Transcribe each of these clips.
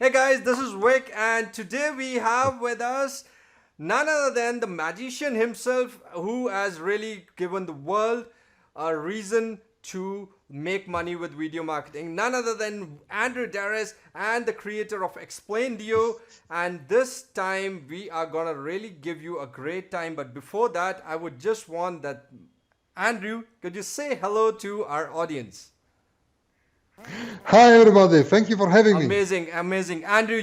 Hey guys, this is Vic, and today we have with us none other than the magician himself who has really given the world a reason to make money with video marketing. None other than Andrew Darris and the creator of Explaindio. And this time we are gonna really give you a great time. But before that, I would just want that Andrew, could you say hello to our audience? Hi everybody, thank you for having me. Amazing, amazing. Andrew,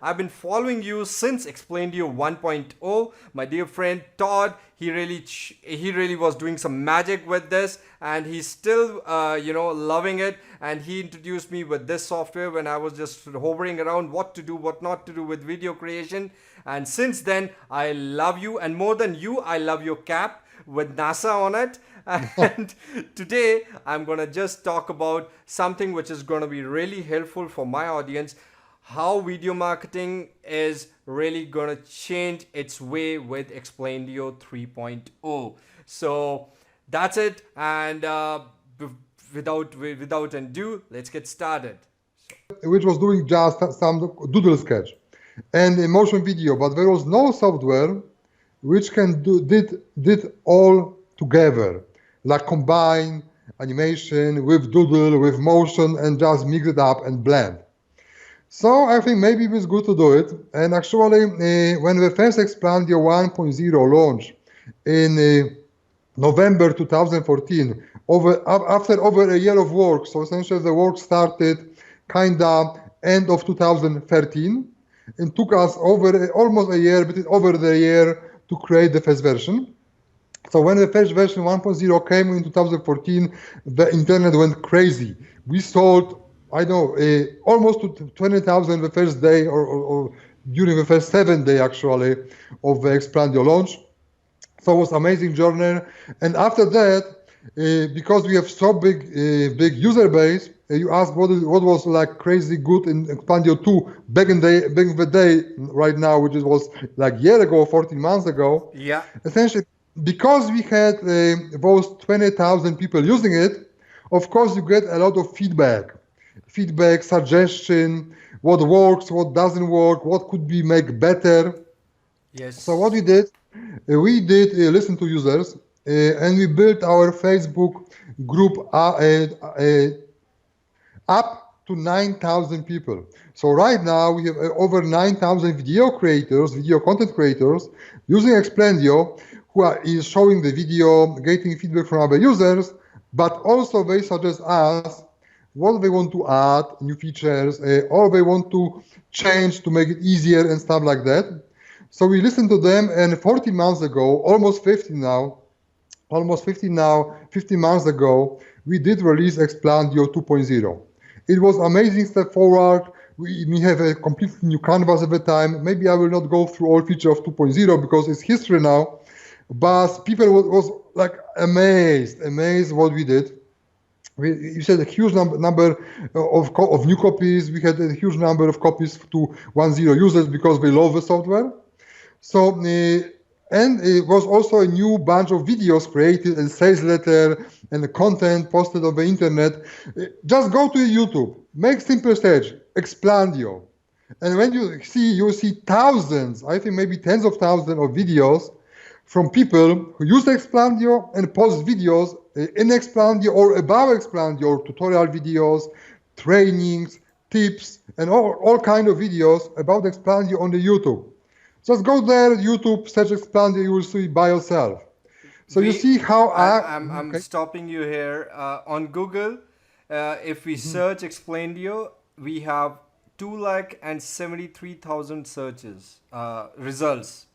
I've been following you since Explaindio 1.0. My dear friend Todd, he really was doing some magic with this, and he's still loving it. And he introduced me with this software when I was just hovering around what to do, what not to do with video creation. And since then, I love you, and more than you, I love your cap with NASA on it. And today I'm gonna just talk about something which is gonna be really helpful for my audience, how video marketing is really gonna change its way with Explaindio 3.0. So that's it, and without ado, let's get started. Which was doing just some doodle sketch and a motion video, but there was no software which can did all together, like combine animation with doodle, with motion, and just mix it up and blend. So I think maybe it was good to do it. And actually, when the first Explaindio 1.0 launched in November 2014, after over a year of work, so essentially the work started kinda end of 2013, and took us over almost a year, but over the year to create the first version. So when the first version 1.0 came in 2014, the internet went crazy. We sold, I know, almost to 20,000 the first day, or during the first 7 days actually of the Explaindio launch. So it was amazing journey. And after that, because we have so big user base, you asked what was like crazy good in Explaindio 2 back in the day right now, which was like a year ago, 14 months ago. Yeah. Essentially, because we had those 20,000 people using it, of course you get a lot of feedback, suggestion, what works, what doesn't work, what could be make better. So what Yes. we did listen to users, and we built our Facebook group up to 9,000 people. So right now we have over 9,000 video content creators using Explaindio, who is showing the video, getting feedback from other users, but also they suggest us what they want to add, new features, or they want to change to make it easier and stuff like that. So we listened to them, and 40 months ago, almost 50 months ago, we did release Explaindio 2.0. It was amazing step forward. We have a completely new canvas at the time. Maybe I will not go through all features of 2.0 because it's history now, but people was like amazed what we did. You said a huge number of new copies. We had a huge number of copies to 1.0 users because they love the software. So, and it was also a new bunch of videos created, and sales letter and the content posted on the internet. Just go to YouTube, make simple search, Explaindio. And when you see thousands, I think maybe tens of thousands of videos from people who use Explaindio and post videos in Explaindio or above Explaindio, tutorial videos, trainings, tips, and all kind of videos about Explaindio on the YouTube. Just go there, YouTube, search Explaindio, you will see by yourself. So you We, see how I'm okay. stopping you here. On Google, if we search Explaindio, we have 2,73,000 searches, results.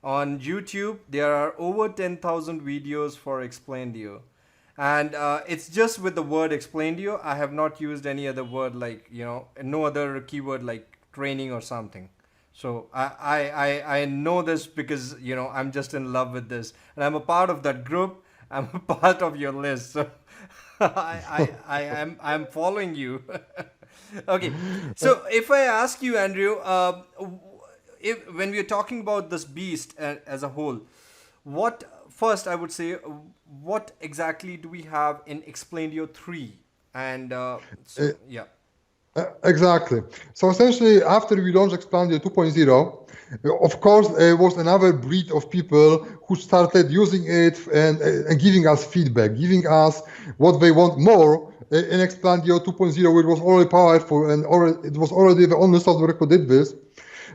On YouTube, there are over 10,000 videos for Explaindio. And it's just with the word Explaindio. I have not used any other word like, no other keyword like training or something. So I know this because I'm just in love with this, and I'm a part of that group. I'm a part of your list, so I'm following you. Okay, so if I ask you, Andrew, if when we're talking about this beast as a whole, what first I would say, what exactly do we have in Explaindio 3? And Uh, yeah. Exactly. So essentially, after we launched Explaindio 2.0, of course, was another breed of people who started using it and giving us feedback, giving us what they want more in Explaindio 2.0, which was already powerful and already, it was already the only software who did this.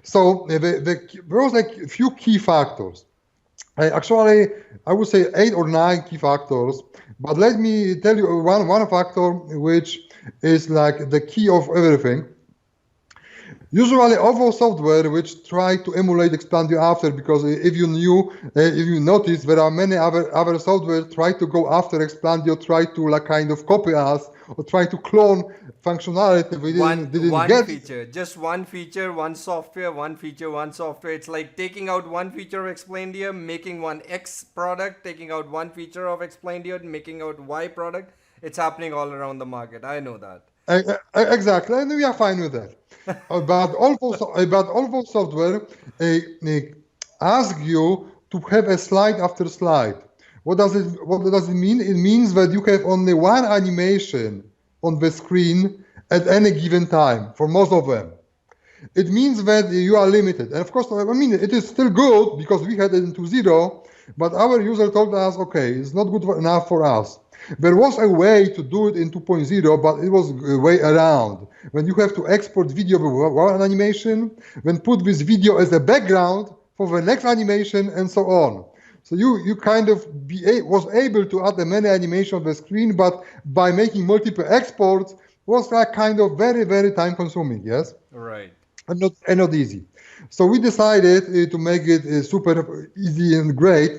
So there was like a few key factors. Actually, I would say 8 or 9 key factors, but let me tell you one factor which is like the key of everything. Usually, all software which try to emulate Expandio after, because if you notice, there are many other software try to go after Expandio, try to like kind of copy us or try to clone functionality we didn't One get. feature, just one feature, one software, one feature, one software. It's like taking out one feature of Explaindio, making one X product, taking out one feature of Explaindio, making out Y product. It's happening all around the market. I know that. Exactly, and we are fine with that. But all those software uh, ask you to have a slide after slide. What does it mean? It means that you have only one animation on the screen at any given time for most of them. It means that you are limited. And of course, I mean, it is still good because we had it into 0, but our user told us, okay, it's not good enough for us. There was a way to do it in 2.0, but it was a way around. When you have to export video with one animation, then put this video as a background for the next animation, and so on. So you kind of was able to add a many animation on the screen, but by making multiple exports was like kind of very, very time consuming, yes? Right. And not easy. So we decided to make it super easy and great.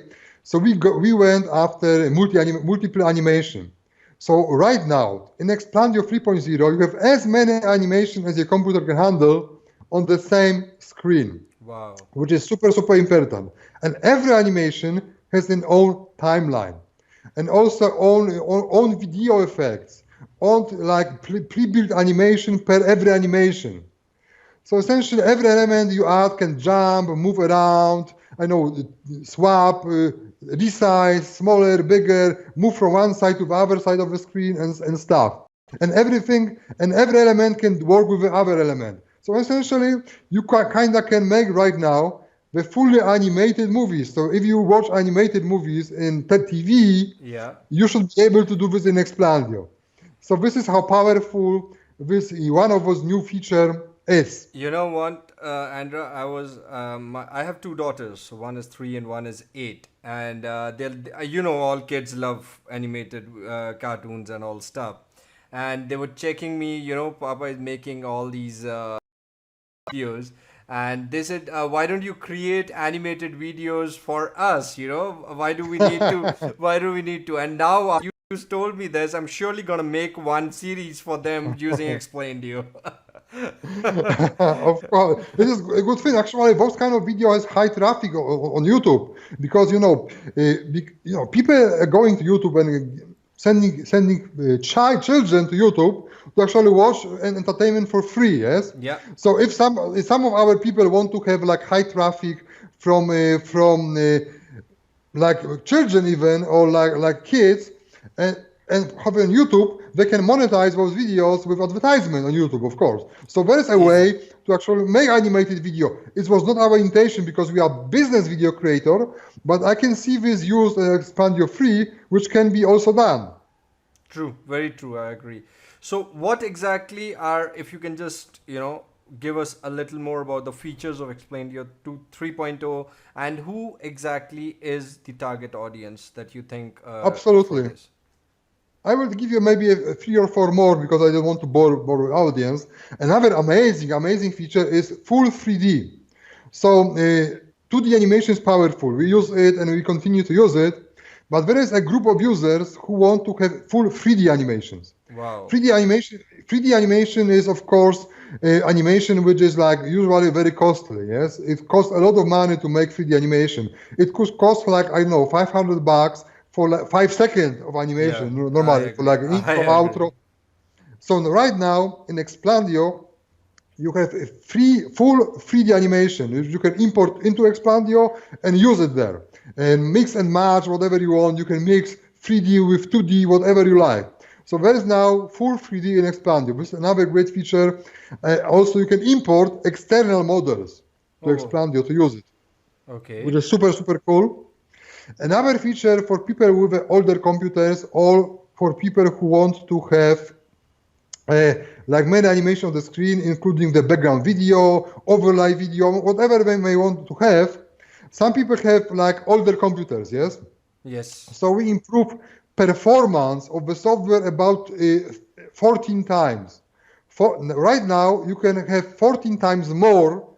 So we went after multiple animation. So right now in Expandio 3.0, you have as many animation as your computer can handle on the same screen, Wow. which is super important. And every animation has an own timeline, and also own video effects, own like pre-built animation per every animation. So essentially, every element you add can jump, move around, I know, swap, resize, smaller, bigger, move from one side to the other side of the screen and stuff. And every element can work with the other element. So essentially, you kind of can make right now the fully animated movies. So if you watch animated movies in TV, Yeah. you should be able to do this in Expandio. So this is how powerful this one of those new feature is. You know what, Andra? I have two daughters. So one is 3 and one is 8, and all kids love animated cartoons and all stuff. And they were checking me. Papa is making all these videos, and they said, "Why don't you create animated videos for us? Why do we need to? Why do we need to?" And now you just told me this. I'm surely gonna make one series for them using Explaindio. Of course, this is a good thing. Actually, those kind of video has high traffic on YouTube because people are going to YouTube and sending children to YouTube to actually watch an entertainment for free. Yes. Yeah. So if some of our people want to have like high traffic from like children even or like kids and have on YouTube, they can monetize those videos with advertisement on YouTube, of course. So there is a way to actually make animated video. It was not our intention because we are business video creator, but I can see this used in Expandio Free, which can be also done. True, very true. I agree. So, what exactly if you can just, give us a little more about the features of Explaindio 3.0 and who exactly is the target audience that you think Absolutely. for this? I will give you maybe 3 or 4 more because I don't want to bore the audience. Another amazing feature is full 3D. So 2D animation is powerful. We use it and we continue to use it. But there is a group of users who want to have full 3D animations. Wow. 3D animation is, of course, animation which is like usually very costly. Yes, it costs a lot of money to make 3D animation. It could cost like, I don't know, $500 for like 5 seconds of animation, Yeah, I normally for like agree. intro, I agree. outro. So right now in Expandio, you have a full 3D animation. You can import into Expandio and use it there, and mix and match whatever you want. You can mix 3D with 2D, whatever you like. So there is now full 3D in Explaindio. This is another great feature. Also, you can import external models to Oh, Explaindio to use it, which okay. is super, super cool. Another feature for people with older computers or for people who want to have like many animation on the screen, including the background video, overlay video, whatever they may want to have. Some people have like older computers, yes? Yes. So we improve performance of the software about 14 times. Right now, you can have 14 times more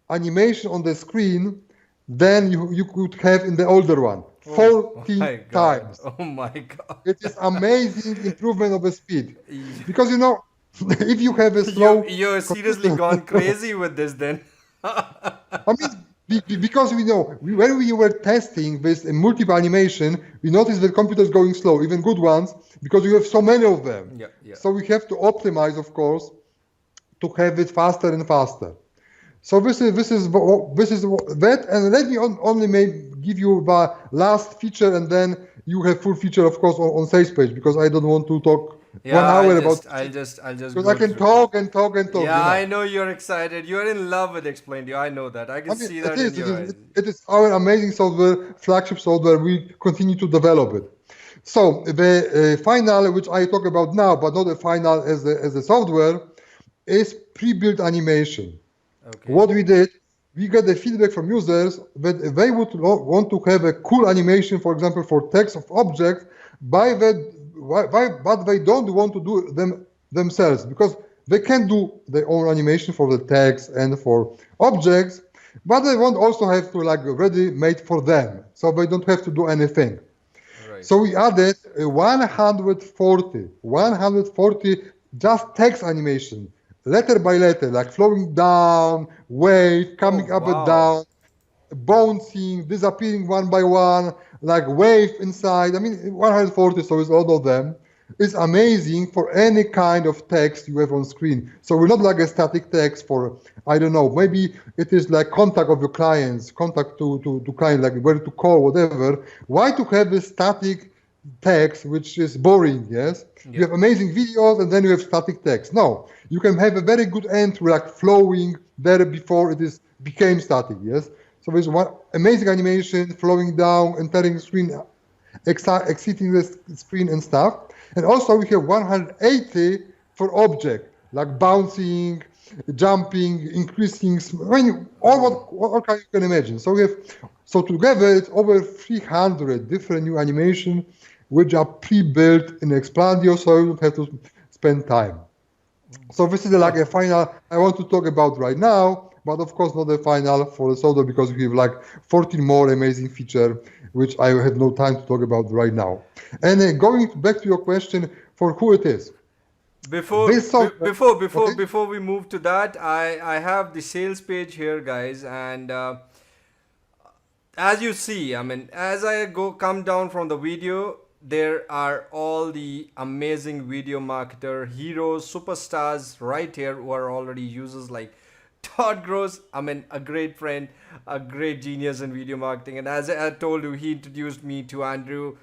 animation on the screen than you could have in the older one. Oh, oh 14 my God. times. Oh my God. It is amazing improvement of the speed. Y- Because if you have a slow you're seriously computer, gone crazy with this then. I mean, because when we were testing this multiple animation, we noticed that computers going slow, even good ones, because we have so many of them. Yeah, yeah. So we have to optimize, of course, to have it faster and faster. So this is that, and let me only give you the last feature, and then you have full feature, of course, on sales page, because I don't want to talk Yeah, 1 hour about I'll just because I go can through. talk and talk and talk. Yeah, I know you're excited. You're in love with Explaindio. I know that. I can I mean, see it that in is, it your is, eyes. it is our amazing software, flagship software. We continue to develop it. So the final, which I talk about now, but not the final as a software, is pre-built animation. Okay. What we did, we got the feedback from users that they would want to have a cool animation, for example, for text of objects, but they don't want to do them themselves because they can do their own animation for the text and for objects, but they want also have to like ready made for them, so they don't have to do anything. Right. So we added 140 just text animation, letter by letter, like flowing down, wave, Oh, coming up and wow. down, bouncing, disappearing one by one, like wave inside. I mean, 140, so it's all of them. It's amazing for any kind of text you have on screen. So we're not like a static text for, I don't know, maybe it is like contact of your clients, contact to client, like where to call, whatever. Why to have a static text, which is boring, yes? You Yeah. have amazing videos and then you have static text. No, you can have a very good entry, like flowing there before it is became static, yes? So there's one amazing animation flowing down, entering screen, exiting the screen and stuff. And also we have 180 for object, like bouncing, jumping, increasing, I mean, Oh, all kind you can imagine. So together it's over 300 different new animation, which are pre-built in Explaindio, so you don't have to spend time. So this is like oh, a final I want to talk about right now, but of course not the final for the software because we have like 14 more amazing feature which I have no time to talk about right now. And going back to your question for who it is. This software, okay? before we move to that, I have the sales page here, guys, and as you see, I mean, as I come down from the video, there are all the amazing video marketer heroes, superstars right here who are already users like Todd Gross. I mean, a great friend, a great genius in video marketing. And as I told you, he introduced me to Andrew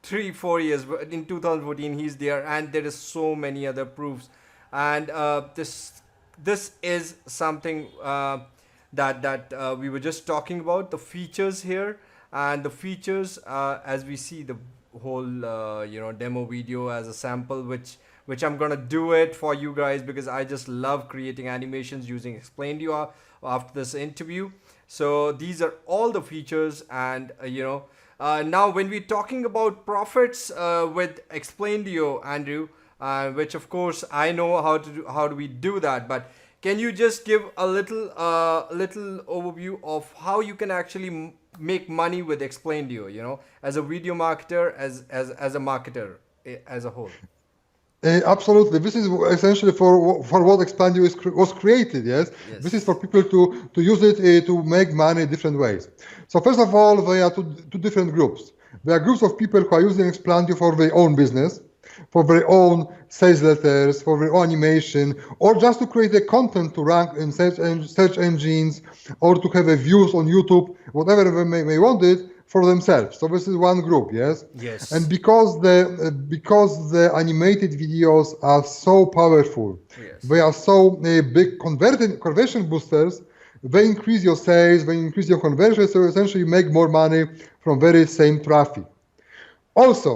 3 4 years in 2014. He's there, and there is so many other proofs. And this is something that we were just talking about, the features here. And the features, as we see the whole demo video as a sample, which I'm gonna do it for you guys because I just love creating animations using Explaindio after this interview. So these are all the features, and now when we're talking about profits with Explaindio, Andrew, which of course I know how do we do that, but can you just give a little overview of how you can actually make money with Explaindio, as a video marketer, as a marketer, as a whole? Absolutely. This is essentially for what Expandio was created, yes? This is for Yes. people to use it to make money different ways. So first of all, there are two different groups. There are groups of people who are using Expandio for their own business, for their own sales letters, for their own animation, or just to create the content to rank in search engines, or to have a views on YouTube, whatever they may want it. for themselves. So this is one group, yes. And Yes. because the animated videos are so powerful, they Yes. are so big conversion boosters. They increase your sales, they increase your conversion, so essentially you make more money from very same traffic. Also,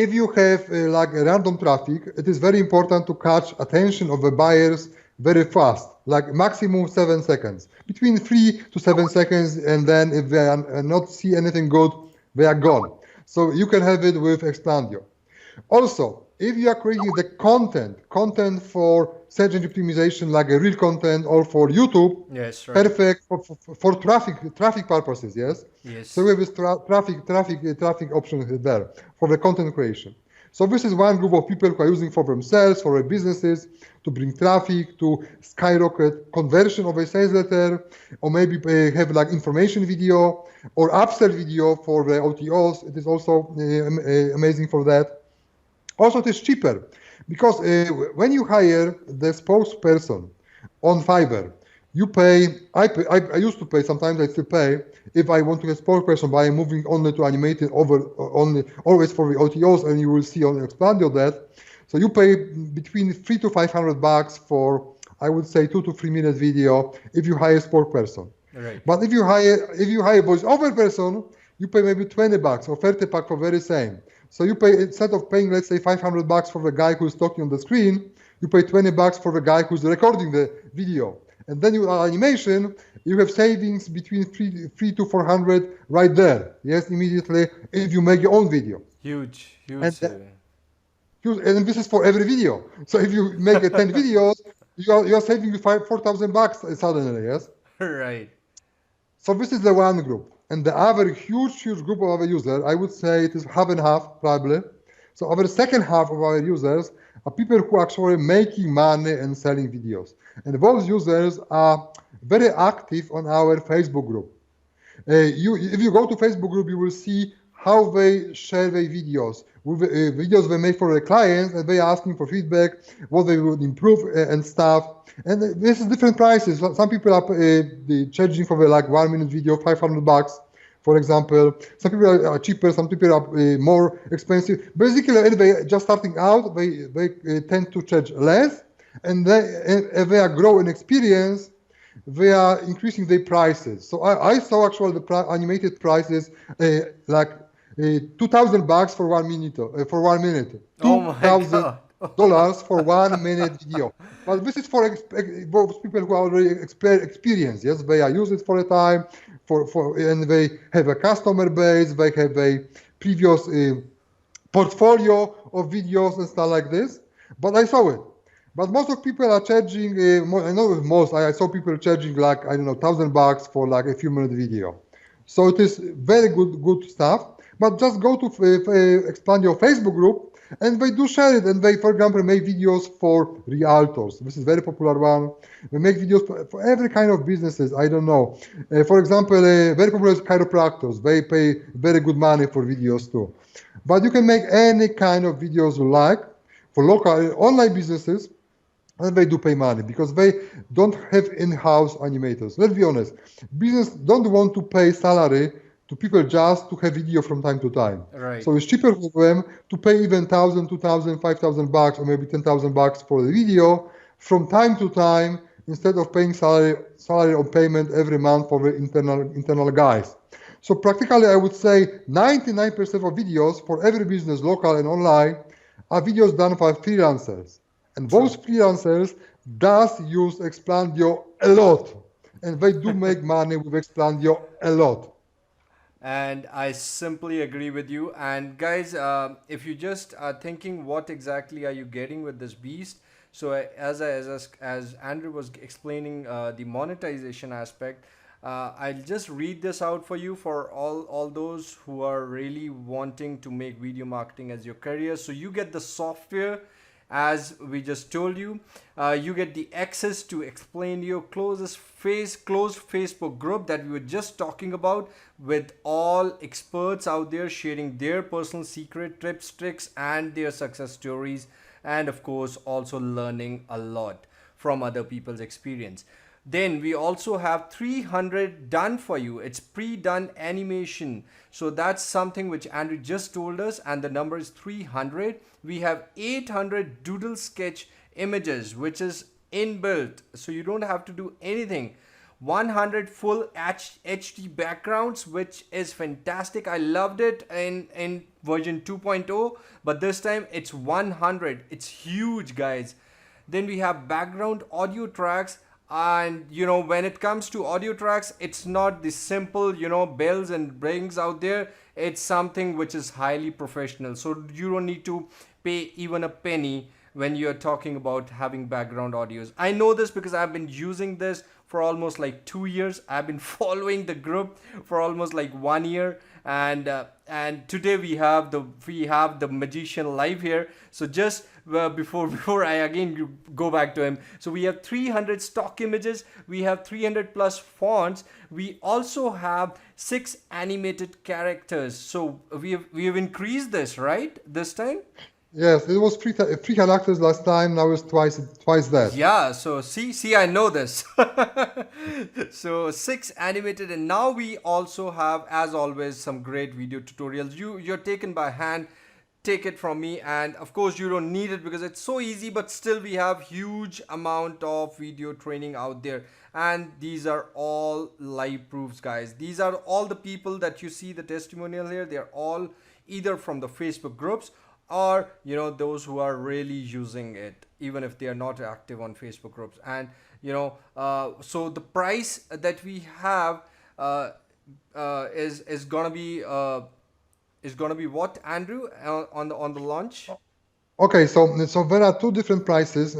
if you have like a random traffic, it is very important to catch attention of the buyers very fast, like maximum 7 seconds, between 3 to 7 seconds, and then if they are not see anything good, they are gone. So you can have it with Explaindio. Also, if you are creating the content for search engine optimization, like a real content, or for YouTube, Yes, right. perfect for traffic purposes. Yes. So we Yes. have this traffic option there for the content creation. So this is one group of people who are using for themselves, for their businesses, to bring traffic, to skyrocket conversion of a sales letter, or maybe have like information video or upsell video for the OTOs. It is also amazing for that. Also, it is cheaper because when you hire the spokesperson on Fiverr, you pay. I used to pay. Sometimes I still pay if I want to get spokesperson by moving only to animated over only always for the OTOs, and you will see on Explaindio that. So you pay between $300 to $500 for, I would say, 2 to 3 minute video if you hire a spokesperson. Right. But if you hire voiceover person, you pay maybe $20 or $30 for very same. So you pay, instead of paying, let's say, $500 for the guy who's talking on the screen, you pay $20 for the guy who's recording the video. And then you add animation, you have savings between three to 400 right there. Yes, immediately if you make your own video. Huge, huge And saving. and this is for every video. So if you make 10 videos, you are saving $4,000 suddenly. Yes. Right. So this is the one group. And the other huge group of our users, I would say it is half and half probably. So our second half of our users are people who are actually making money and selling videos. And those users are very active on our Facebook group. If you go to Facebook group, you will see how they share their videos, with videos they make for their clients, and they are asking for feedback, what they would improve and stuff. And this is different prices. Some people are charging for the like 1 minute video $500, for example. Some people are cheaper, some people are more expensive. Basically, if they just starting out, they tend to charge less, and if they are growing experience, they are increasing their prices. So I saw actually the animated prices like $2,000 for 1 minute, Oh my $2,000 God. for 1 minute video. But this is for those people who are already experienced. Yes, they are used it for a time, and they have a customer base. They have a previous portfolio of videos and stuff like this. But I saw it. But most of people are charging. I know most. I saw people charging like I don't know $1,000 for like a few minute video. So it is very good stuff. But just go to expand your Facebook group, and they do share it. And they, for example, make videos for realtors. This is very popular one. They make videos for every kind of businesses. I don't know. For example, very popular is chiropractors. They pay very good money for videos too. But you can make any kind of videos you like for local online businesses, and they do pay money because they don't have in-house animators. Let's be honest, business don't want to pay salary to people just to have video from time to time. Right. So it's cheaper for them to pay even 1,000, 2,000, $5,000, or maybe $10,000 for the video from time to time instead of paying salary on payment every month for the internal guys. So practically, I would say 99% of videos for every business, local and online, are videos done by freelancers. And those True. freelancers does use Explaindio a lot. And they do make money with Explaindio a lot. And I simply agree with you. And guys, if you just are thinking, what exactly are you getting with this beast? So as Andrew was explaining the monetization aspect, I'll just read this out for you for all those who are really wanting to make video marketing as your career. So you get the software, as we just told you. You get the access to Explaindio closed Facebook group that we were just talking about, with all experts out there sharing their personal secret tips, tricks, and their success stories, and of course also learning a lot from other people's experience. Then we also have 300 done for you. It's pre-done animation. So that's something which Andrew just told us, and the number is 300. We have 800 doodle sketch images, which is inbuilt. So you don't have to do anything. 100 full HD backgrounds, which is fantastic. I loved it in version 2.0, but this time it's 100. It's huge, guys. Then we have background audio tracks, and when it comes to audio tracks, it's not the simple bells and rings out there. It's something which is highly professional, so you don't need to pay even a penny when you're talking about having background audios. I know this because I've been using this for almost like 2 years. I've been following the group for almost like 1 year, and today we have the magician live here. So just before I again go back to him, so we have 300 stock images, we have 300 plus fonts, we also have 6 animated characters. So we have increased this, right, this time. Yes, it was three characters last time. Now it's twice that. Yeah, so see, I know this. So 6 animated, and now we also have, as always, some great video tutorials. You're taken by hand. Take it from me, and of course you don't need it because it's so easy, but still we have huge amount of video training out there, and these are all live proofs, guys. These are all the people that you see the testimonial here. They're all either from the Facebook groups, or those who are really using it, even if they are not active on Facebook groups. And so the price that we have is gonna be what, Andrew, on the launch? Okay, so there are two different prices.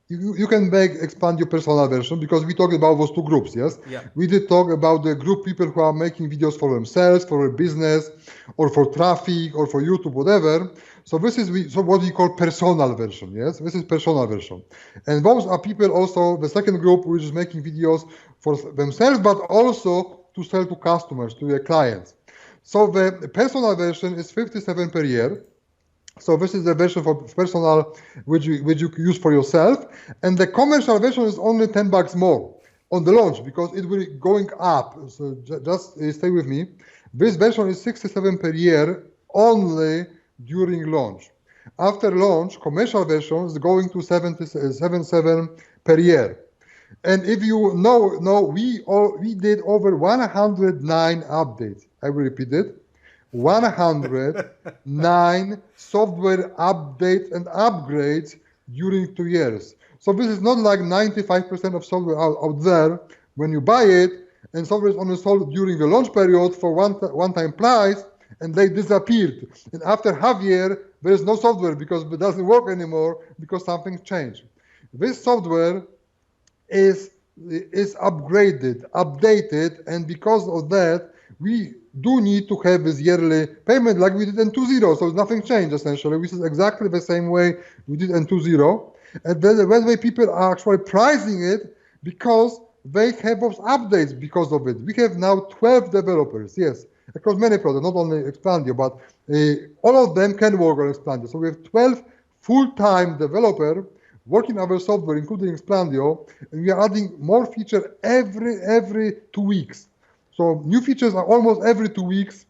You can expand your personal version, because we talked about those two groups, yes? Yeah. We did talk about the group people who are making videos for themselves, for a business, or for traffic, or for YouTube, whatever. So this is what we call personal version, yes? This is personal version. And those are people also, the second group, which is making videos for themselves, but also to sell to customers, to their clients. So the personal version is 57 per year. So this is the version for personal, which you use for yourself, and the commercial version is only $10 more on the launch, because it will be going up. So just stay with me. This version is 67 per year only during launch. After launch, commercial version is going to 77 per year. And if you know, we did over 109 updates. I will repeat it. 109 software updates and upgrades during 2 years. So this is not like 95% of software out there when you buy it, and software is only sold during the launch period for one-time price, and they disappeared. And after half year, there is no software because it doesn't work anymore because something changed. This software is upgraded, updated, and because of that, we do need to have this yearly payment like we did in 2.0. So nothing changed essentially. This is exactly the same way we did in 2.0. And then the way people are actually pricing it, because they have those updates because of it. We have now 12 developers, yes, across many products, not only Explaindio, but all of them can work on Explaindio. So we have 12 full-time developers working our software, including Explaindio, and we are adding more features every 2 weeks. So new features are almost every 2 weeks,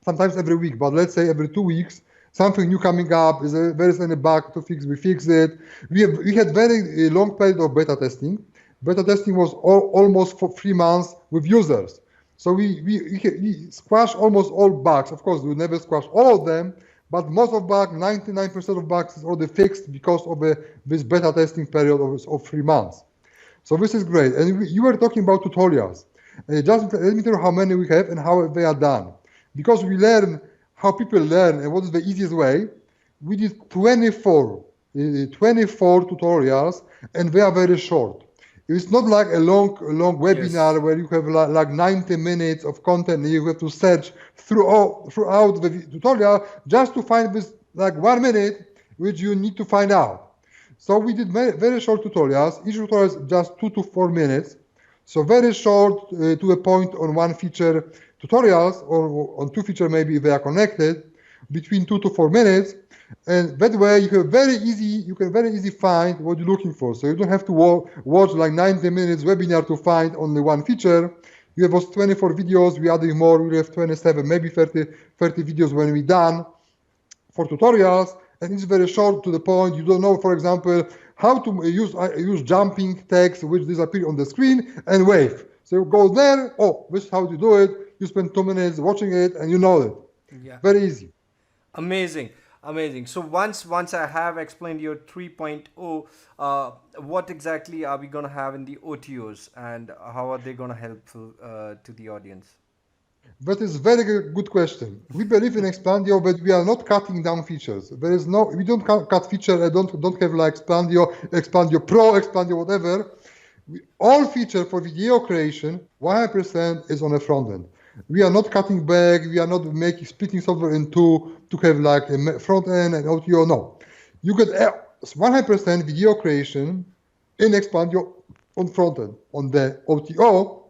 sometimes every week, but let's say every 2 weeks, something new coming up. If there is any bug to fix, we fix it. We had very long period of beta testing. Beta testing was almost for 3 months with users. So we squash almost all bugs. Of course, we never squash all of them, but most of bugs, 99% of bugs is already fixed because of this beta testing period of 3 months. So this is great. And you were talking about tutorials. Just let me tell you how many we have and how they are done. Because we learn how people learn and what is the easiest way, we did 24 tutorials, and they are very short. It's not like a long webinar, yes, where you have like 90 minutes of content and you have to search throughout the tutorial just to find this like 1 minute, which you need to find out. So we did very short tutorials. Each tutorial is just 2 to 4 minutes. So very short, to the point on one feature tutorials, or on two features maybe if they are connected. between 2 to 4 minutes, and that way you can very easy find what you're looking for. So you don't have to watch like 90 minutes webinar to find only one feature. You have those 24 videos, we adding more, we have 27, maybe 30 videos when we're done for tutorials, and it's very short to the point. You don't know, for example, how to use jumping text which disappear on the screen and wave. So you go there, oh, this is how to do it. You spend 2 minutes watching it and you know it. Yeah. Very easy. Amazing, amazing. So once I have explained your 3.0, what exactly are we gonna have in the OTOs, and how are they gonna help to the audience? That is very good question. We believe in Explaindio, but we are not cutting down features. We don't cut feature. I don't have like Explaindio Pro, Explaindio whatever. All feature for video creation, 100% is on the front end. We are not cutting back. We are not splitting software in two to have like a front end and OTO. No, you get 100% video creation in Explaindio on front end. On the OTO,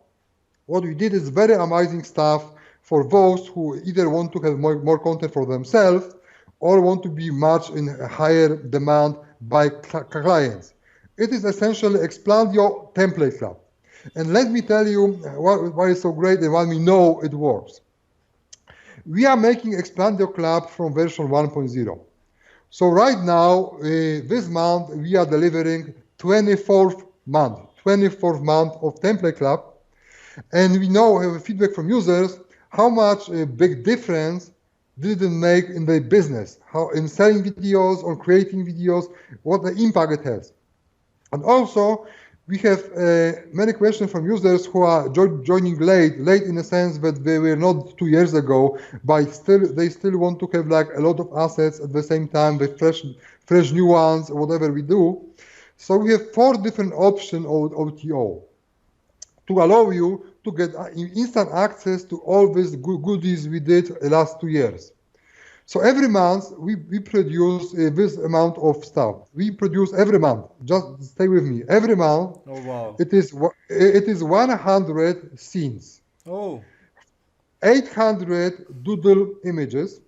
what we did is very amazing stuff for those who either want to have more content for themselves or want to be much in higher demand by clients. It is essentially Explaindio template club. And let me tell you why it's so great and why we know it works. We are making Explaindio club from version 1.0. So right now, this month, we are delivering 24th month of template club. And we know, have feedback from users, how much a big difference did it make in their business, how in selling videos or creating videos, what the impact it has. And also, we have many questions from users who are joining late in the sense that they were not 2 years ago, but they still want to have like a lot of assets at the same time with fresh new ones, whatever we do. So we have 4 different options of OTO to allow you to get instant access to all these goodies we did the last 2 years. So every month we produce this amount of stuff. We produce every month. Just stay with me. Every month. Oh wow! It is 100 scenes. Oh. 800 doodle images.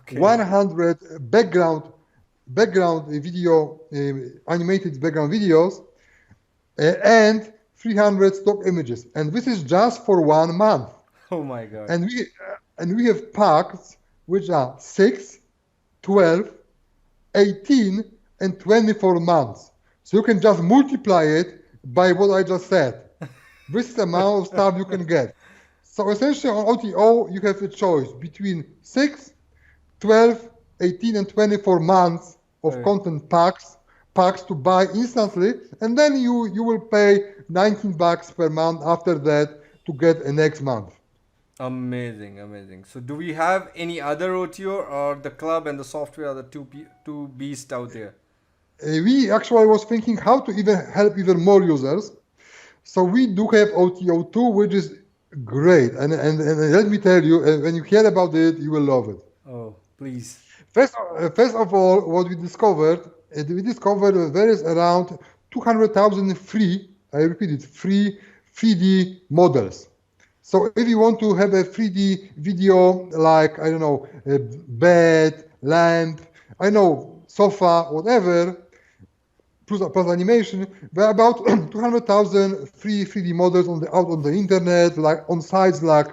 Okay. 100 background video, animated background videos, and 300 stock images. And this is just for 1 month. Oh my God! And we have packs which are 6, 12, 18, and 24 months. So you can just multiply it by what I just said. This is the amount of stuff you can get. So essentially on OTO, you have a choice between 6, 12, 18, and 24 months of content packs to buy instantly, and then you will pay $19 per month after that to get a next month. Amazing. So do we have any other OTO, or the club and the software are the two beasts out there? We actually was thinking how to help even more users. So we do have OTO2, which is great. And let me tell you, when you hear about it, you will love it. Oh, please. First of all, what we discovered there is around 200,000 free, I repeat it, free 3D models. So if you want to have a 3D video, like, I don't know, a bed, lamp, I know, sofa, whatever, plus animation, there are about 200,000 free 3D models out on the internet, like on sites like,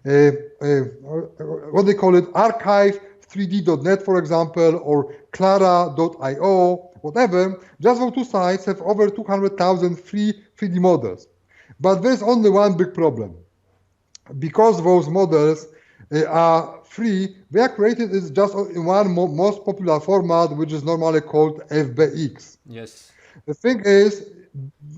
what they call it, archive3d.net, for example, or clara.io, whatever. Just those 2 sites have over 200,000 free 3D models. But there's only one big problem. Because those models are free, they are created is just in one most popular format, which is normally called FBX. Yes. The thing is,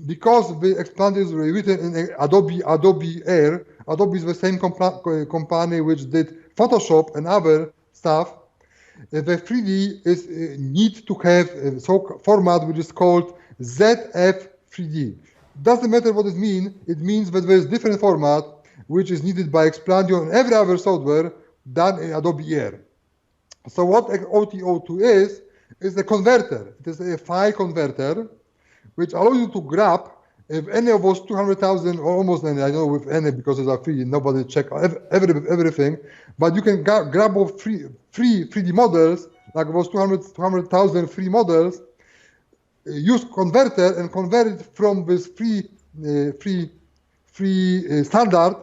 because the Explaindio is written in Adobe Air, Adobe is the same company which did Photoshop and other stuff. The 3D is need to have a format which is called ZF3D. Doesn't matter what it means. It means that there is different format which is needed by Explaindio and every other software done in Adobe Air. So what OTO2 is a converter. It is a file converter which allows you to grab if any of those 200,000 or almost any, I know with any because it's a free, nobody check everything, but you can grab all free 3D models, like those 200,000 free models, use converter and convert it from this free standard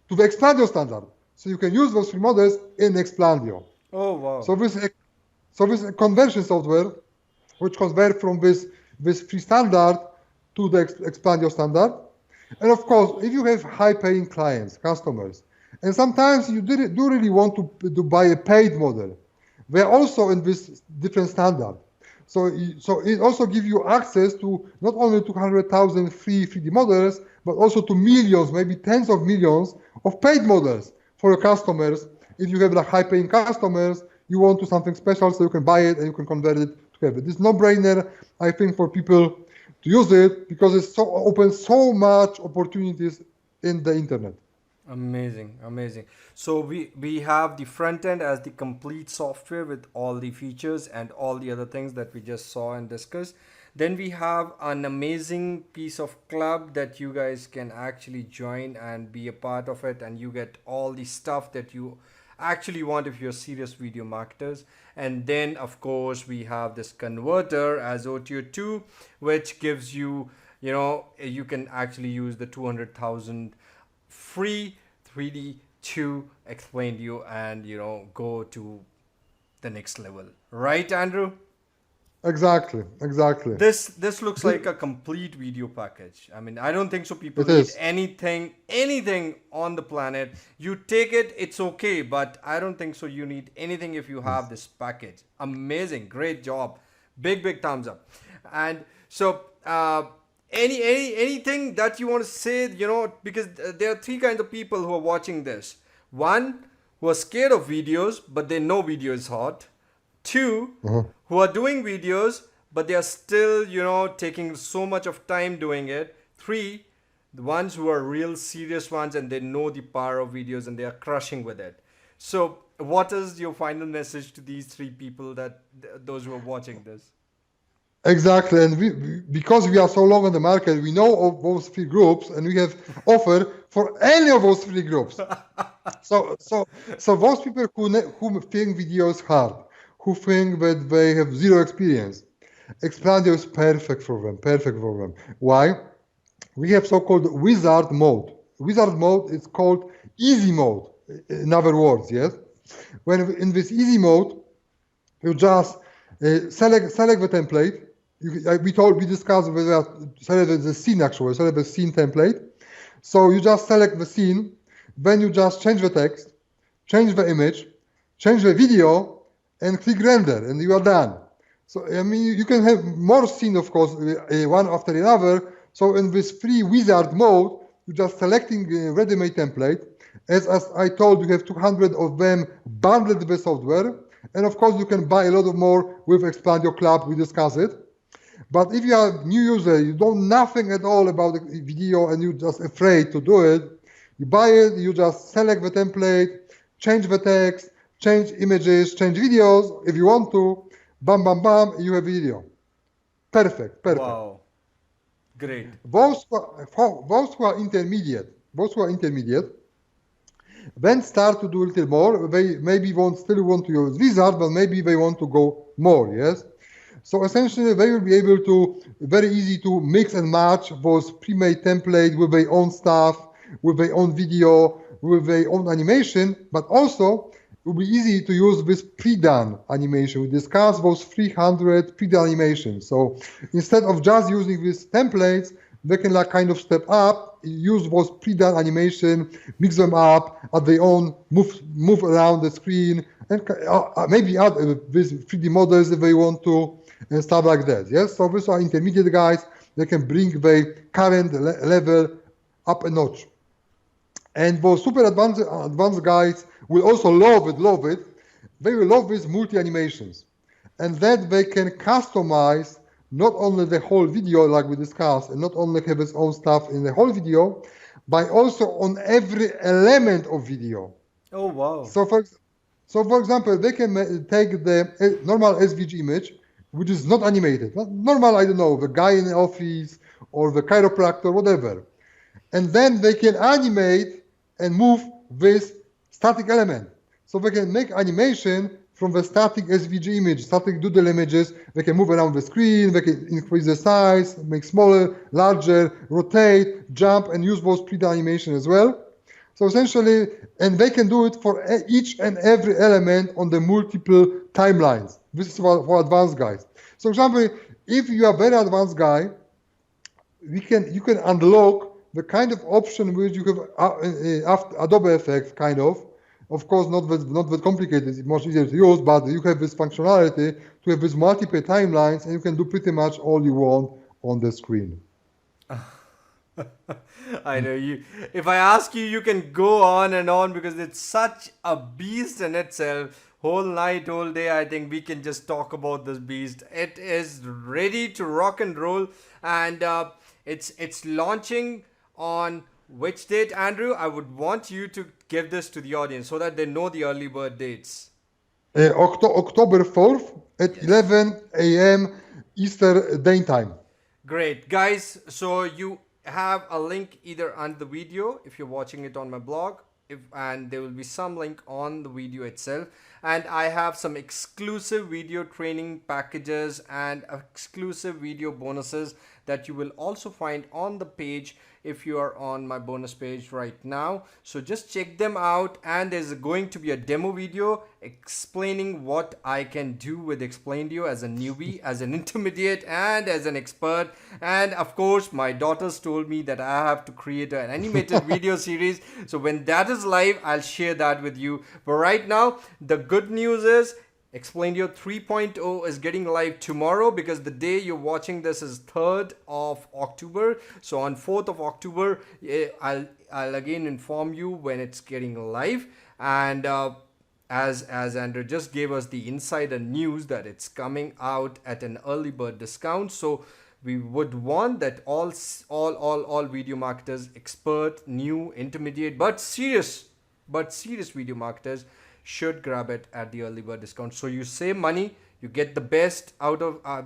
to the Explaindio standard. So you can use those free models in Explaindio. Oh wow. So this conversion software, which convert from this free standard to the Explaindio standard. And of course, if you have high-paying clients, customers, and sometimes you do really want to buy a paid model, they're also in this different standard. So it also gives you access to not only 200,000 free 3D models, but also to millions, maybe tens of millions of paid models for your customers. If you have like high-paying customers, you want to something special, so you can buy it and you can convert it to have it. It's no-brainer, I think, for people to use it because it opens so much opportunities in the internet. Amazing, amazing. So we have the front end as the complete software with all the features and all the other things that we just saw and discussed. Then we have an amazing piece of club that you guys can actually join and be a part of it, and you get all the stuff that you actually want if you're serious video marketers. And then of course we have this converter as OTO2, which gives you, you can actually use the 200,000 free 3D to Explaindio and go to the next level, right, Andrew? Exactly. This looks like a complete video package. I mean, I don't think so people It need is. anything on the planet. You take it, it's okay, but I don't think so you need anything if you have this package. Amazing, great job. Big thumbs up. And so anything that you want to say, because there are three kinds of people who are watching this. One, who are scared of videos, but they know video is hot. Two, who are doing videos, but they are still, taking so much of time doing it. Three, the ones who are real serious ones and they know the power of videos and they are crushing with it. So, what is your final message to these three people, those who are watching this? Exactly, and because we are so long on the market, we know of those three groups, and we have offer for any of those three groups. So those people who think video is hard, who think that they have zero experience, Explaindio is perfect for them. Why? We have so-called wizard mode. Wizard mode is called easy mode. In other words, yes. When in this easy mode, you just select the template. We discussed whether select the scene actually, select the scene template. So you just select the scene, then you just change the text, change the image, change the video, and click render, and you are done. So I mean, you can have more scene, of course, one after another. So in this free wizard mode, you're just selecting a ready-made template. As I told, you have 200 of them bundled with the software. And of course, you can buy a lot of more with Explaindio Club. We discussed it. But if you are a new user, you don't know nothing at all about the video and you're just afraid to do it, you buy it, you just select the template, change the text, change images, change videos if you want to, bam, you have video. Perfect. Wow, great. Those who are intermediate, then start to do a little more. They maybe still want to use wizard, but maybe they want to go more, yes? So essentially, they will be able to, very easy to mix and match those pre-made templates with their own stuff, with their own video, with their own animation, but also it will be easy to use this pre-done animation. We discussed those 300 pre-done animations. So instead of just using these templates, they can kind of step up, use those pre-done animation, mix them up at their own, move around the screen, and maybe add these 3D models if they want to, and stuff like that. Yes, so these are intermediate guys. They can bring their current level up a notch. And those super advanced guys will also love it. They will love these multi-animations. And that they can customize not only the whole video like we discussed, and not only have its own stuff in the whole video, but also on every element of video. Oh, wow. So for example, they can take the normal SVG image, which is not animated. Normal, I don't know, the guy in the office or the chiropractor, whatever. And then they can animate and move this static element. So they can make animation from the static SVG image, static doodle images. They can move around the screen, they can increase the size, make smaller, larger, rotate, jump, and use those pre-done animation as well. So essentially, and they can do it for each and every element on the multiple timelines. This is for advanced guys. So, for example, if you are a very advanced guy, you can unlock the kind of option which you have Adobe Effects kind of course not that complicated, it's much easier to use, but you have this functionality to have these multiple timelines, and you can do pretty much all you want on the screen. I know you. If I ask you, you can go on and on because it's such a beast in itself. Whole night, whole day, I think we can just talk about this beast. It is ready to rock and roll, and it's launching on which date, Andrew? I would want you to give this to the audience so that they know the early bird dates. October 4th at 11 a.m. Eastern Daytime. Great, guys. So you have a link either on the video if you're watching it on my blog, and there will be some link on the video itself. And I have some exclusive video training packages and exclusive video bonuses that you will also find on the page if you are on my bonus page right now. So just check them out, and there's going to be a demo video explaining what I can do with Explaindio as a newbie, as an intermediate, and as an expert. And of course, my daughters told me that I have to create an animated video series. So when that is live, I'll share that with you. But right now, the good news is Explaindio 3.0 is getting live tomorrow, because the day you're watching this is 3rd of October. So on 4th of October, I'll again inform you when it's getting live. And as Andrew just gave us the insider news that it's coming out at an early bird discount. So we would want that all video marketers, expert, new, intermediate, but serious video marketers should grab it at the early bird discount. So you save money, you get the best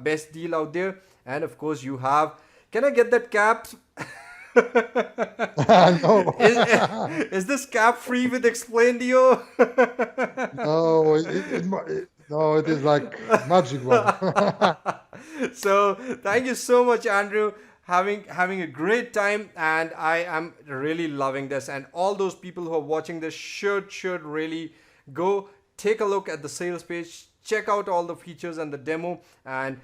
best deal out there, and of course you have. Can I get that cap? No. Is this cap free with Explaindio? No, it is like magic one. So thank you so much, Andrew. Having a great time, and I am really loving this. And all those people who are watching this should really go take a look at the sales page, check out all the features and the demo, and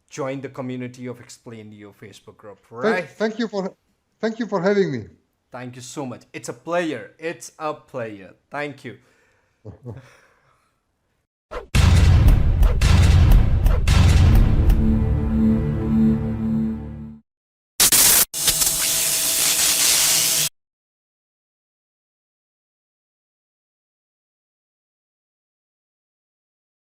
join the community of Explaindio Facebook group. Right? Thank you for having me. Thank you so much. It's a player. Thank you.